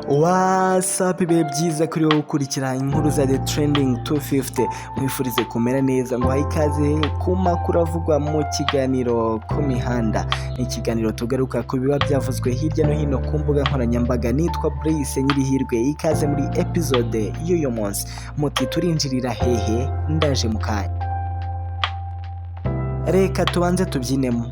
wasapi bibe byiza kuri wowe ukurikira inkuru za The Trending 250 mwifurize kumera neza ngo ikaze ku makuru avugwa mu kiganiro ku mihanda. Ni ikiganiro tugaruka ku biba byavuzwe hirya no hino ku mbuga nkoranyambaga. Nitwa Brice Nyirihirwe, ikaze muri episode y'uyu munsi. Muti turinjirira hehe? Ndaje mu kanya. Reka tubanze tubyinemo.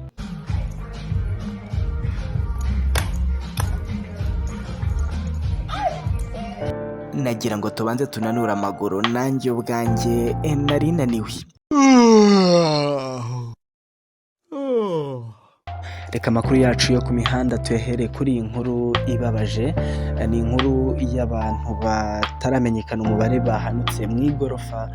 Nagira ngo tubanze tunanura amaguru, nanjye ubwanjye nari naniwe. Reka amakuru yacu yo ku mihanda tuyahere kuri iyi nkuru ibabaje. Ni inkuru y'abantu bataramenyekana umubare bahanutse mu igorofa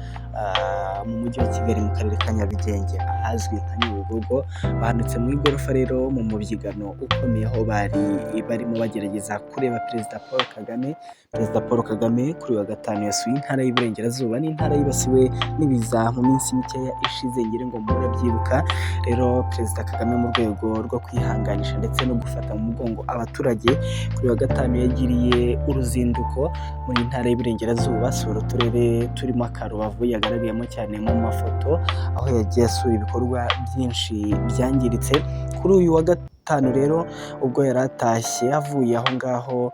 mu mujyi wa Kigali mu karere ka Nyarugenge ahazwi nka Nyabugogo. Bahanutse mu igorofa rero mu mubyigano ukomeye aho barimo bagerageza kureba Perezida Paul Kagame. Perezida Paul Kagame kuri wa gatanu yasuye intara y'Iburengerazuba, n'intara yibasiwe n'ibiza mu minsi mikeya ishize, ngira ngo murabyibuka. Rero Perezida Kagame mu rwego rwo kwihanganisha ndetse no gufata mu mugongo abaturage, kuri wa gatanu yagiriye uruzinduko muri intara y'Iburengerazuba, asura uturere turimo Rubavu yagaragayemo cyane mu mafoto, aho yagiye asura ibikorwa byinshi byangiritse. Kuri uyu wa gatanu rero ubwo yari atashye avuye aho ngaho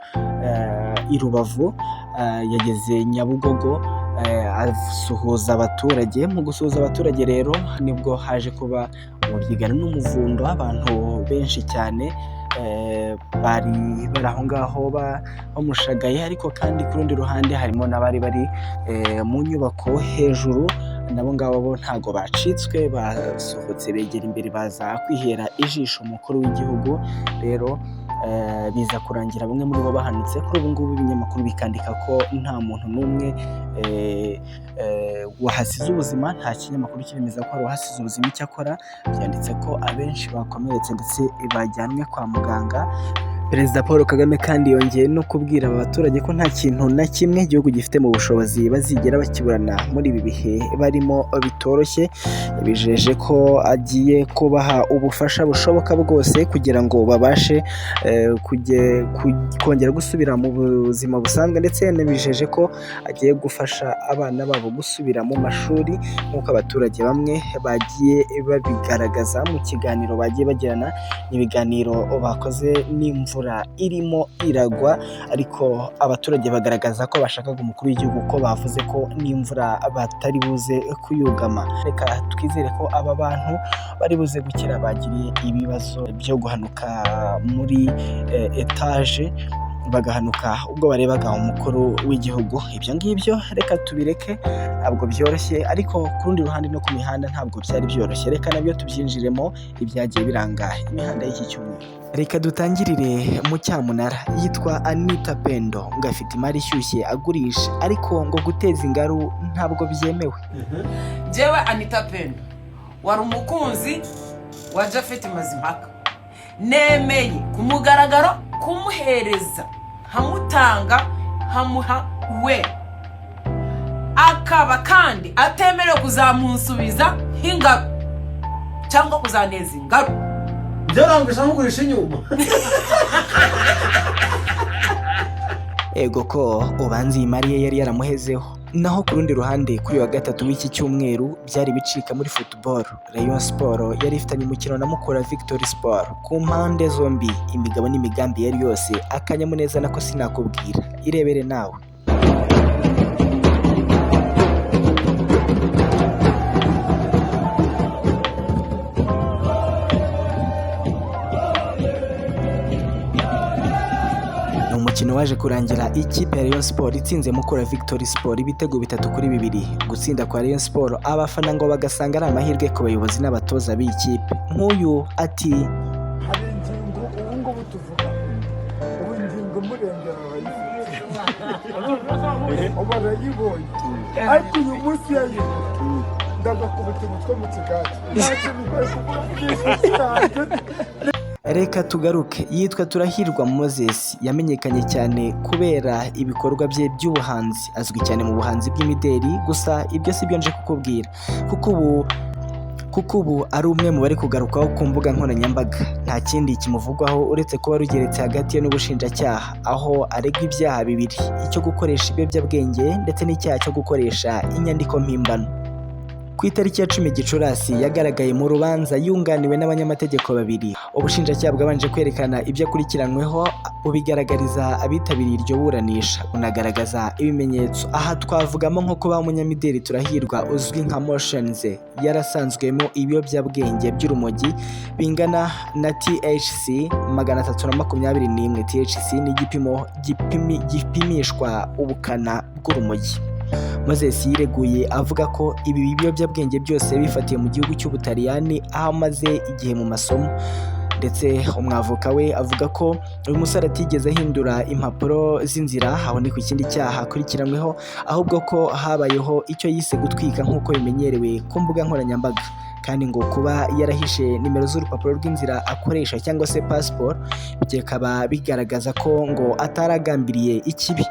i Rubavu, yageze Nyabugogo asuhuza abaturage. Mu gusuhuza abaturage rero nibwo haje kuba umubyigano n'umuvundo w'abantu benshi cyane bari aho ngaho bamushagaye, ariko kandi ku rundi ruhande harimo n'abari bari mu nyubako hejuru, nabo ngabo bo ntago bacitswe, basohotse begera imbere baza kwihera ijisho umukuru w'igihugu. Rero biza kurangira bamwe muri bo bahanutse. Kuri ubu ngubu ibinyamakuru bikandika ko nta muntu n'umwe wahasize ubuzima, nta kinyamakuru kiremeza ko hari uwahasize ubuzima. Icyakora byanditse ko abenshi bakomeretse ndetse bajyanwe kwa muganga. Perezida Paul Kagame kandi yongeye no kubwira aba baturage ko nta kintu na kimwe igihugu gifite mu bushobozi bazigera bakiburana muri ibi bihe barimo bitoroshye. Yabijeje ko agiye kubaha ubufasha bushoboka bwose kugira ngo babashe kongera gusubira mu buzima busanzwe, ndetse yanabijeje ko agiye gufasha abana babo gusubira mu mashuri nk'uko abaturage bamwe bagiye babigaragaza mu kiganiro bagiye bagirana. Ibiganiro bakoze n'imvura irimo iragwa, ariko abaturage bagaragaza ko bashakaga umukuru w'igihugu, ko bavuze ko n'imvura batari buze kuyugama. Reka twizere ko aba bantu bari buze gukira bagiriye ibibazo byo guhanuka muri etaje, bagahanuka ubwo barebaga umukuru w'igihugu. Ibyo ngibyo reka tubireke, ntabwo byoroshye, ariko ku rundi ruhande no ku mihanda ntabwo byari byoroshye. Reka nabyo tubyinjiremo ibyagiye biranga imihanda y'iki cyumweru. Reka dutangirire mu Cyamunara. Yitwa Anita Pendo, ngo afite imari ishyushye agurisha, ariko ngo guteza ingaru ntabwo byemewe. Jewe Anita Pendo wari umukunzi wa Japhet Mazimpaka, nemeye ku mugaragaro kumuhereza, hamutanga, hamuha we, akaba kandi atemerewe kuzamunsubiza nk'ingaru cyangwa kuzaneza ingaru. Byarangisha nkugurisha inyuma. Ego ko ubanza iyi mari ye yari yaramuhezeho. Naho ku rundi ruhande kuri wa gatatu w'iki cyumweru byari bicika muri football. Rayon Sport yari ifitanye umukino na Mukura Victory Sport. Ku mpande zombi imigabo n'imigambi yari yose akanyamuneza nako sinakubwira, irebere nawe. Umukino waje kurangira ikipe ya Rayon Sport itsinze Mukura Victory Sport ibitego 3-2. Gutsinda kwa Rayon Sport abafana ngo bagasanga ari amahirwe ku bayobozi n'abatoza b'iyi kipe. Nk'uyu ati hari ingingo ubu ngubu tuvuga, ubu ingingo murengera barayibonye, ariko uyu munsi yayibonye ndagakubita umutwe mu kigati. Ntacyo bigoye kuvuga byinshi cyane. Reka tugaruke. Yitwa Turahirwa Moses, yamenyekanye cyane kubera ibikorwa bye by'ubuhanzi. Azwi cyane mu buhanzi bw'imideri, gusa ibyo si byo nje kukubwira, kuko ubu kuko ubu ari umwe mu bari kugarukaho ku mbuga nkoranyambaga. Nta kindi kimuvugwaho uretse kuba rugeretse hagati ye n'ubushinjacyaha, aho aregwa ibyaha bibiri: icyo gukoresha ibiyobyabwenge ndetse n'icyaha cyo gukoresha inyandiko mpimbano. Ku itariki ya 10 Gicurasi yagaragaye mu rubanza yunganiwe n'abanyamategeko babiri. Ubushinjacyaha bwabanje kwerekana ibyo akurikiranyweho bubigaragariza abitabiriye iryo buranisha, bunagaragaza ibimenyetso. Aha twavugamo nko kuba umunyamideli Turahirwa uzwi nka Motions yarasanzwemo ibiyobyabwenge by'urumogi bingana na THC 321. THC ni igipimo gipimishwa ubukana bw'urumogi. Moses yireguye avuga ko ibi biyobyabwenge byose bifatiye mu gihugu cy'Ubutaliyani aho amaze igihe mu masomo, ndetse umwavoka we avuga ko uyu musore atigeze ahindura impapuro z'inzira. Aho ni ku kindi cyaha akurikiranyweho, ahubwo ko habayeho icyo yise gutwika nk'uko bimenyerewe ku mbuga nkoranyambaga, kandi ngo kuba yarahishe nimero z'urupapuro rw'inzira akoresha cyangwa se passport bikaba bigaragaza ko ngo ataragambiriye ikibi.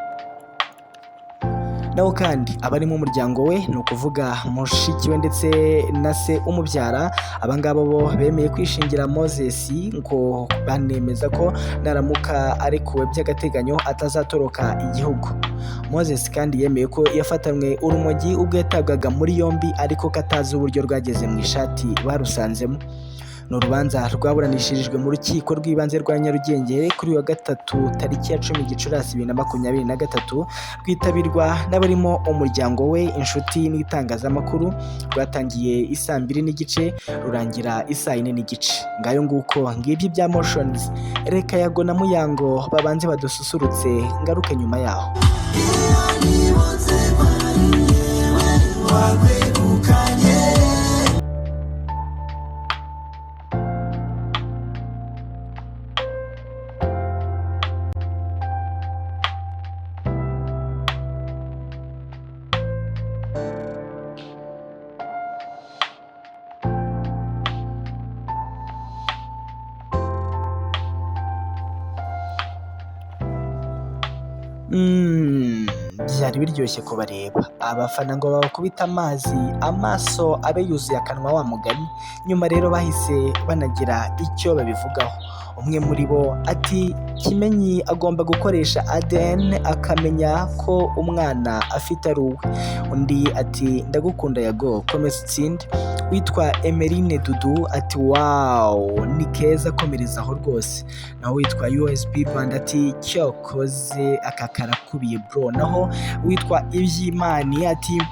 Naho kandi abari mu muryango we, ni ukuvuga mushiki we ndetse na se umubyara, abangaba bo bemeye kwishingira Moses ngo banemeza ko naramuka arekuwe by'agateganyo atazatoroka igihugu. Moses kandi yemeye ko yafatanywe urumogi ubwo yatabwaga muri yombi, ariko katazi uburyo rwageze mu ishati barusanzemo. Ni urubanza rwaburanishirijwe mu rukiko rw'ibanze rwa Nyarugenge kuri uyu wa gatatu tariki ya 10 Gicurasi 2023, rwitabirwa n'abarimo umuryango we, inshuti n'itangazamakuru. Rwatangiye isaa 2:30 rurangira isaa 4:30. Ngayo nguko ngibyo bya Motions. Reka Yago na Muyango babanze badususurutse, ngaruke nyuma yaho. Byari biryoshye kubareba. Abafana ngo babakubita amaso abe yuzuye akanwa wa mugani. Nyuma rero bahise banagira icyo babivugaho. Umwe muri bo ati Kimenyi agomba gukoresha ADN akamenya ko umwana afite ari uwe. Undi ati ndagukunda Yago, komeza utsinde. Witwa Emeline Dudu ati wow ni keza, komereza aho rwose. Naho witwa USB Rwanda ati cyokoze aka karakubiye bro. Naho witwa Ibyimani ati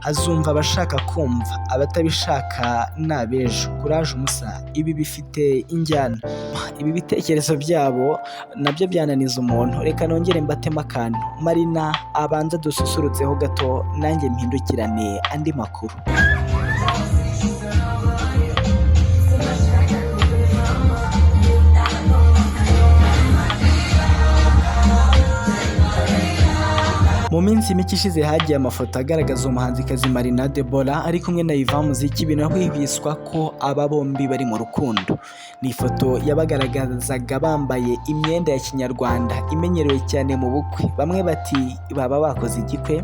azumva abashaka kumva, abatabishaka nabejo. Kuraje umusa, ibi bifite injyana. Ibi bitekerezo byabo nabyo byananiza umuntu. Reka nongere mbatema akantu. Marina abanza dususurutseho gato, nanjye mpindukirane andi makuru. Mu minsi mike ishize hagiye amafoto agaragaza umuhanzikazi Marina Deborah ari kumwe na Ivan Muziki, binahwihwiswa ko aba bombi bari mu rukundo. Ni ifoto yabagaragazaga bambaye imyenda ya kinyarwanda imenyerewe cyane mu bukwe. Bamwe bati baba bakoze igikwe.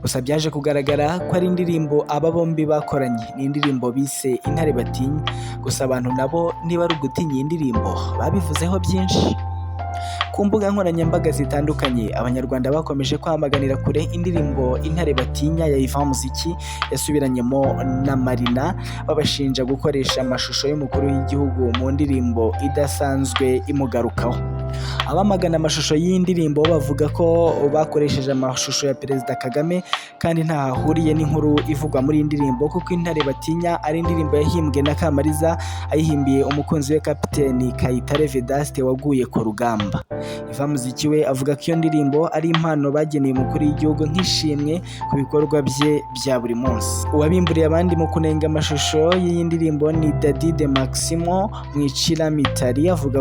Gusa byaje kugaragara ko ari indirimbo aba bombi bakoranye. Ni indirimbo bise Intare Batinya. Gusa abantu nabo niba ari ugutinya iyi ndirimbo babivuzeho byinshi. Ku mbuga nkoranyambaga zitandukanye, abanyarwanda bakomeje kwamaganira kure indirimbo Intare Batinya ya Ivan Muziki yasubiranyemo na Marina, babashinja gukoresha amashusho y'umukuru w'igihugu mu ndirimbo idasanzwe imugarukaho. Abamagana amashusho y'iyi ndirimbo bavuga ko bakoresheje amashusho ya Perezida Kagame, kandi nta hahuriye n'inkuru ivugwa muri iyi ndirimbo, kuko Intare Batinya ari indirimbo yahimbwe na Kamariza, ayihimbiye umukunzi we Kapiteni Kayitare Vedaste waguye ku rugamba. Ivan Muziki we avuga ko iyo ndirimbo ari impano bageneye umukuru w'igihugu nk'ishimwe ku bikorwa bye bya buri munsi. Uwabimburiye abandi mu kunenga amashusho y'iyi ndirimbo ni Daddy de Maximo Mwicira Mitari, avuga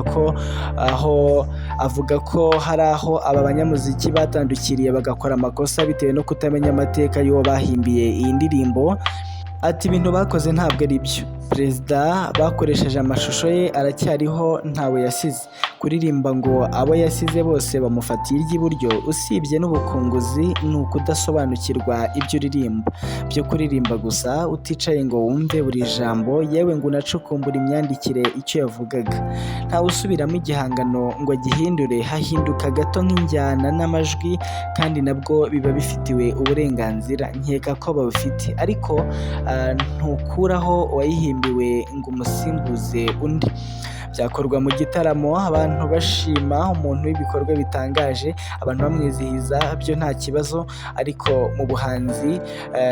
ko hari aho aba banyamuziki batandukiriye bagakora amakosa bitewe no kutamenya amateka y'uwo bahimbiye iyi ndirimbo. Ati ibintu bakoze ntabwo ari byo. Perezida bakoresheje amashusho ye aracyariho ntawe yasize. Kuririmba ngo abo yasize bose bamufatiye iry'iburyo, usibye n'ubukunguzi ni ukudasobanukirwa ibyo uririmba. Byo kuririmba gusa uticaye ngo wumve buri jambo, yewe ngo unacukumbura imyandikire icyo yavugaga. Ntawe usubiramo igihangano ngo agihindure, hahinduka gato nk'injyana n'amajwi, kandi nabwo biba bifitiwe uburenganzira, nkeka ko babufite, ariko ntukuraho uwayihimbiwe ngo umusimbuze undi. Byakorwa mu gitaramo, abantu bashima umuntu w'ibikorwa bitangaje, abantu bamwizihiza, byo nta kibazo, ariko mu buhanzi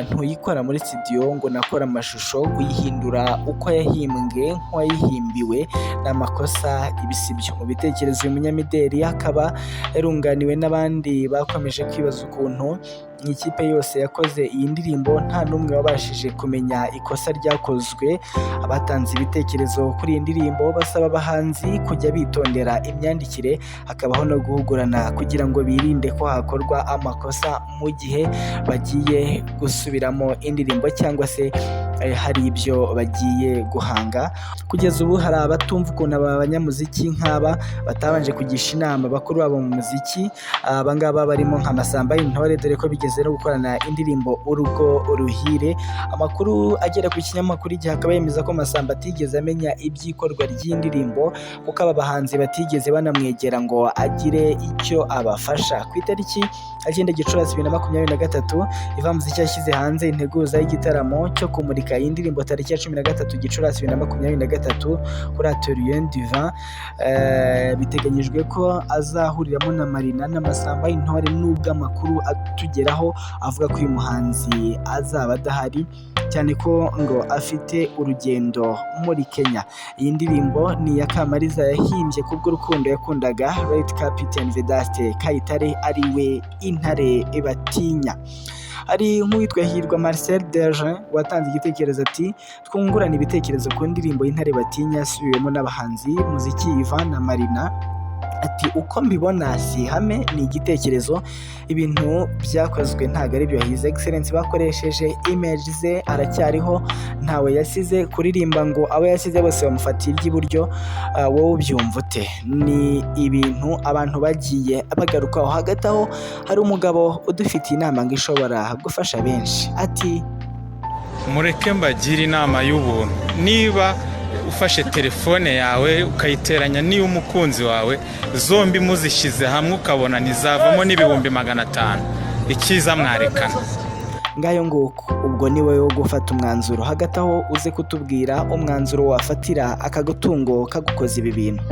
ntuyikora muri studio ngo nakora amashusho, kuyihindura uko yahimbwe nk'uwayihimbiwe n'amakosa, ibisibyo. Mu bitekerezo uyu munyamideli akaba yarunganiwe n'abandi bakomeje kwibaza ukuntu mu ikipe yose yakoze iyi ndirimbo nta n'umwe wabashije kumenya ikosa ryakozwe. Abatanze ibitekerezo kuri iyi ndirimbo basaba abahanzi kujya bitondera imyandikire, hakabaho no guhugurana kugira ngo birinde ko hakorwa amakosa mu gihe bagiye gusubiramo indirimbo cyangwa se hari ibyo bagiye guhanga. Kugeza ubu hari abatumva ukuntu aba banyamuziki nk'aba batabanje kugisha inama bakuru babo mu muziki. Abangaba barimo nka Masamba y'Intore, dore ko bigeze no gukorana indirimbo Urugo Ruhire. Amakuru agera ku kinyamakuru Igihe akaba yemeza ko Masamba atigeze amenya iby'ikorwa ry'indirimbo, kuko aba bahanzi batigeze banamwegera ngo agire icyo abafasha. Ku itariki 9 Gicurasi 2023 Iva Muziki yashyize hanze integuza y'igitaramo cyo kumurika iyi ndirimbo tariki ya 13 Gicurasi 2023 kuri Atelier du Vin. Biteganyijwe ko azahuriramo na Marina na Masamba y'Intore, nubwo amakuru atugeraho avuga ko uyu muhanzi azaba adahari, cyane ko ngo afite urugendo muri Kenya. Iyi ndirimbo ni iya Kamariza yahimbye kubw'urukundo yakundaga Red Captain Vedaste Kayitare ariwe Intare batinya. Hari nk'uwitwa Hirwa Marcel Dejean watanze igitekerezo ati twungurana ibitekerezo ku ndirimbo y'Intare batinya yasubiwemo n'abahanzi Muziki Ivan na Marina. Ati uko mbibona si ihame, ni igitekerezo, ibintu byakozwe ntabwo ari byo. His Excellence bakoresheje image ze aracyariho ntawe yasize. Kuririmba ngo abo yasize bose bamufatiye iry'iburyo, wowe ubyumva ute? Ni ibintu abantu bagiye bagarukaho. Hagati aho hari umugabo udufitiye inama ngo ishobora gufasha benshi. Ati mureke mbagire inama y'ubuntu. Niba ufashe telefone yawe ukayiteranya n'iyo umukunzi wawe, zombi muzishyize hamwe ukabona nizavamo n'ibihumbi 500, icyiza mwarekana. Ngayo nguko, ubwo ni wowe wo gufata umwanzuro. Hagati aho uze kutubwira umwanzuro wafatira akagutungo kagukoza ibi bintu.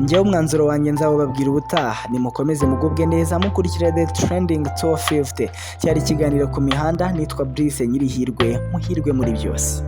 Njyewe umwanzuro wanjye nzawubabwira ubutaha. Nimukomeze mugubwe neza mukurikira The Trending 250. Cyari ikiganiro ku mihanda, nitwa Brice Nyirihirwe. Muhirwe muri byose.